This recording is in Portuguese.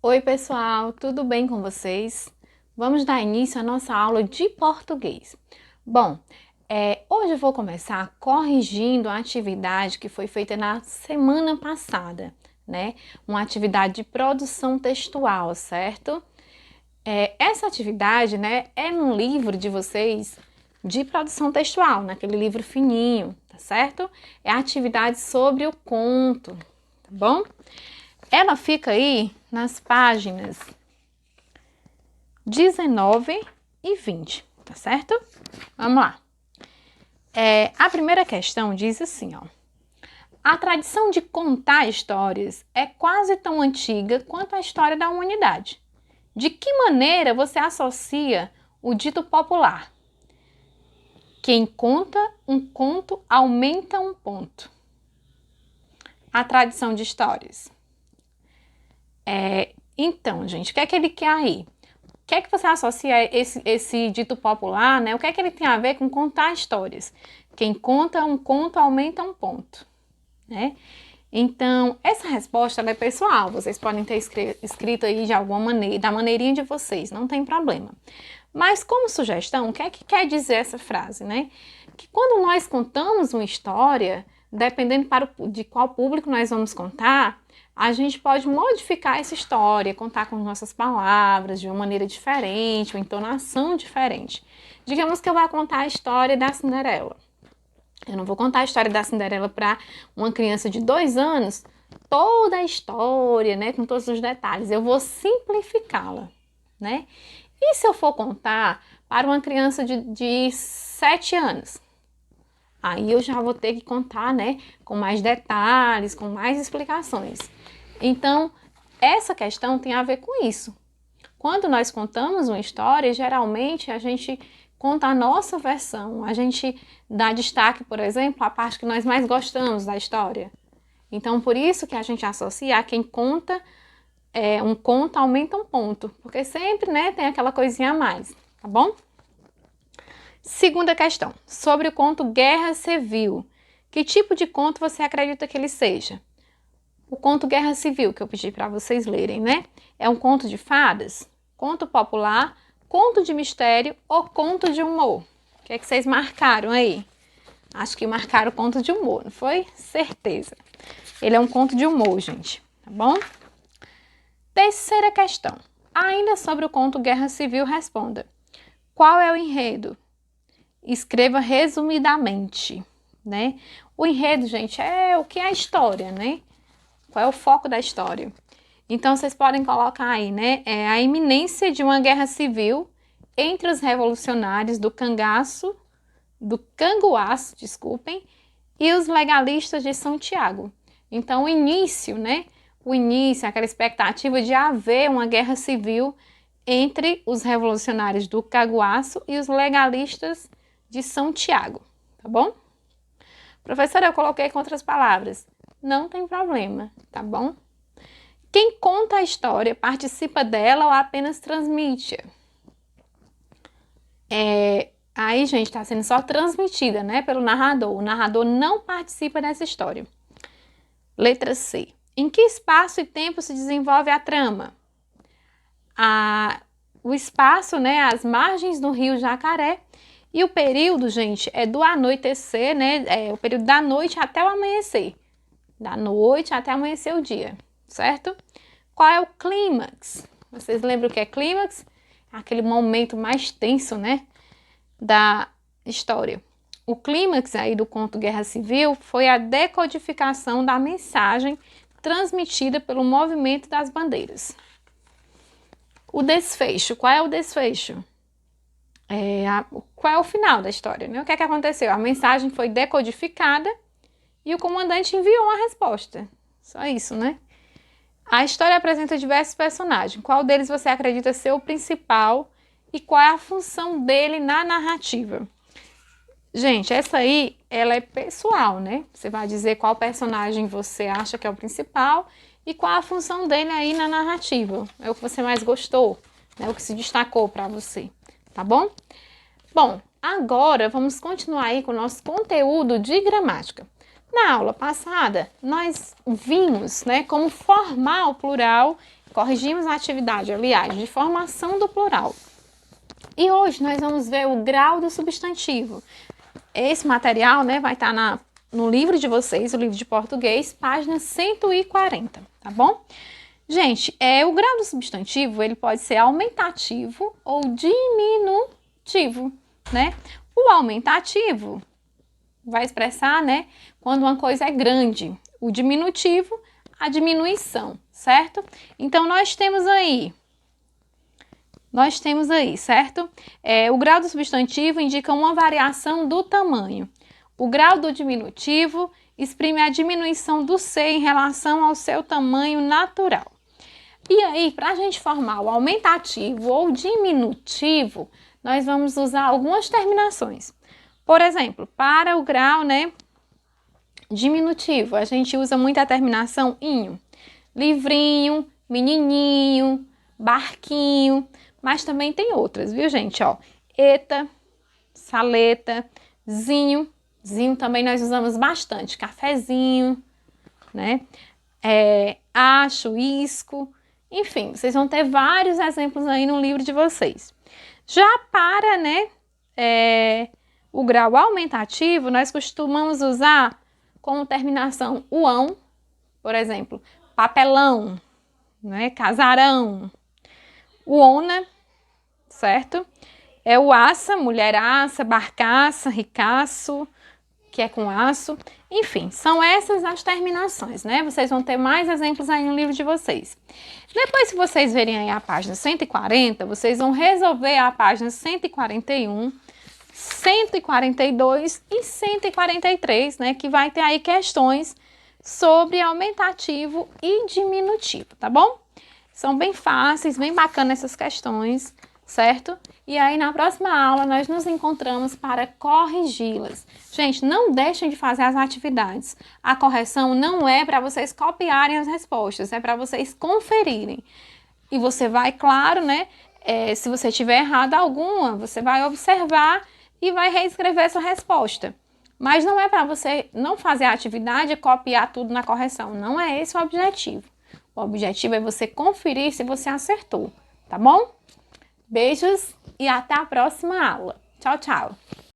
Oi, pessoal, tudo bem com vocês? Vamos dar início à nossa aula de português. Bom, hoje eu vou começar corrigindo a atividade que foi feita na semana passada, né? Uma atividade de produção textual, certo? Essa atividade, né, é no livro de vocês de produção textual, naquele livro fininho, tá certo? É a atividade sobre o conto, tá bom? Ela fica aí nas páginas 19 e 20, tá certo? Vamos lá. A primeira questão diz assim, ó. A tradição de contar histórias é quase tão antiga quanto a história da humanidade. De que maneira você associa o dito popular? Quem conta um conto aumenta um ponto. A tradição de histórias. Então, gente, o que é que ele quer aí? O que é que você associa esse dito popular, né? O que é que ele tem a ver com contar histórias? Quem conta um conto aumenta um ponto, né? Então, essa resposta ela é pessoal. Vocês podem ter escrito aí de alguma maneira, da maneirinha de vocês, não tem problema. Mas como sugestão, o que é que quer dizer essa frase, né? Que quando nós contamos uma história, dependendo de qual público nós vamos contar, a gente pode modificar essa história, contar com nossas palavras de uma maneira diferente, uma entonação diferente. Digamos que eu vou contar a história da Cinderela. Eu não vou contar a história da Cinderela para uma criança de 2 anos, toda a história, né, com todos os detalhes. Eu vou simplificá-la, né? E se eu for contar para uma criança de 7 anos? Aí eu já vou ter que contar, né, com mais detalhes, com mais explicações. Então, essa questão tem a ver com isso. Quando nós contamos uma história, geralmente a gente conta a nossa versão, a gente dá destaque, por exemplo, à parte que nós mais gostamos da história. Então, por isso que a gente associa a quem conta um conto aumenta um ponto, porque sempre, né, tem aquela coisinha a mais, tá bom? Segunda questão, sobre o conto Guerra Civil. Que tipo de conto você acredita que ele seja? O conto Guerra Civil, que eu pedi para vocês lerem, né? É um conto de fadas, conto popular, conto de mistério ou conto de humor? O que é que vocês marcaram aí? Acho que marcaram conto de humor, não foi? Certeza. Ele é um conto de humor, gente, tá bom? Terceira questão. Ainda sobre o conto Guerra Civil, responda. Qual é o enredo? Escreva resumidamente, né? O enredo, gente, é o que é a história, né? Qual é o foco da história? Então, vocês podem colocar aí, né? A iminência de uma guerra civil entre os revolucionários do Canguaço, desculpem, e os legalistas de São Tiago. Então, o início, né? O início, aquela expectativa de haver uma guerra civil entre os revolucionários do Caguaço e os legalistas de São Tiago, tá bom? Professora, eu coloquei com outras palavras. Não tem problema, tá bom? Quem conta a história participa dela ou apenas transmite-a? Aí, gente, está sendo só transmitida, né, pelo narrador. O narrador não participa dessa história. Letra C. Em que espaço e tempo se desenvolve a trama? O espaço, né, as margens do rio Jacaré. E o período, gente, é do anoitecer, né? É o período da noite até o amanhecer. Da noite até amanhecer o dia, certo? Qual é o clímax? Vocês lembram o que é clímax? Aquele momento mais tenso, né, da história. O clímax aí do conto Guerra Civil foi a decodificação da mensagem transmitida pelo movimento das bandeiras. O desfecho, qual é o desfecho? Qual é o final da história, né? O que é que aconteceu? A mensagem foi decodificada e o comandante enviou uma resposta. Só isso, né? A história apresenta diversos personagens. Qual deles você acredita ser o principal e qual é a função dele na narrativa? Gente, essa aí, ela é pessoal, né? Você vai dizer qual personagem você acha que é o principal e qual a função dele aí na narrativa. É o que você mais gostou, né? O que se destacou para você, tá bom? Bom, agora vamos continuar aí com o nosso conteúdo de gramática. Na aula passada, nós vimos, né, como formar o plural Corrigimos a atividade, aliás, de formação do plural. E hoje nós vamos ver o grau do substantivo. Esse material, né, vai estar no livro de vocês, o livro de português, página 140, tá bom? Gente, o grau do substantivo, ele pode ser aumentativo ou diminutivo, né? O aumentativo vai expressar, né, quando uma coisa é grande. O diminutivo, a diminuição, certo? Então, nós temos aí, certo? O grau do substantivo indica uma variação do tamanho. O grau do diminutivo exprime a diminuição do ser em relação ao seu tamanho natural. E aí, para a gente formar o aumentativo ou diminutivo, nós vamos usar algumas terminações. Por exemplo, para o grau, né, diminutivo, a gente usa muito a terminação inho. Livrinho, menininho, barquinho, mas também tem outras, viu, gente? Ó, eta, saleta, zinho. Zinho também nós usamos bastante. Cafezinho, né? Acho, isco. Enfim, vocês vão ter vários exemplos aí no livro de vocês. Já para, né, o grau aumentativo, nós costumamos usar como terminação o ão, por exemplo, papelão, né, casarão, o ona, certo? O aça, mulheraça, barcaça, ricaço, que é com aço. Enfim, são essas as terminações, né? Vocês vão ter mais exemplos aí no livro de vocês. Depois que vocês verem aí a página 140, vocês vão resolver a página 141, 142 e 143, né? Que vai ter aí questões sobre aumentativo e diminutivo, tá bom? São bem fáceis, bem bacanas essas questões, certo? E aí, na próxima aula, nós nos encontramos para corrigi-las. Gente, não deixem de fazer as atividades. A correção não é para vocês copiarem as respostas, é para vocês conferirem. E você vai, claro, né? Se você tiver errado alguma, você vai observar e vai reescrever essa resposta. Mas não é para você não fazer a atividade e copiar tudo na correção. Não é esse o objetivo. O objetivo é você conferir se você acertou, tá bom? Beijos e até a próxima aula. Tchau, tchau!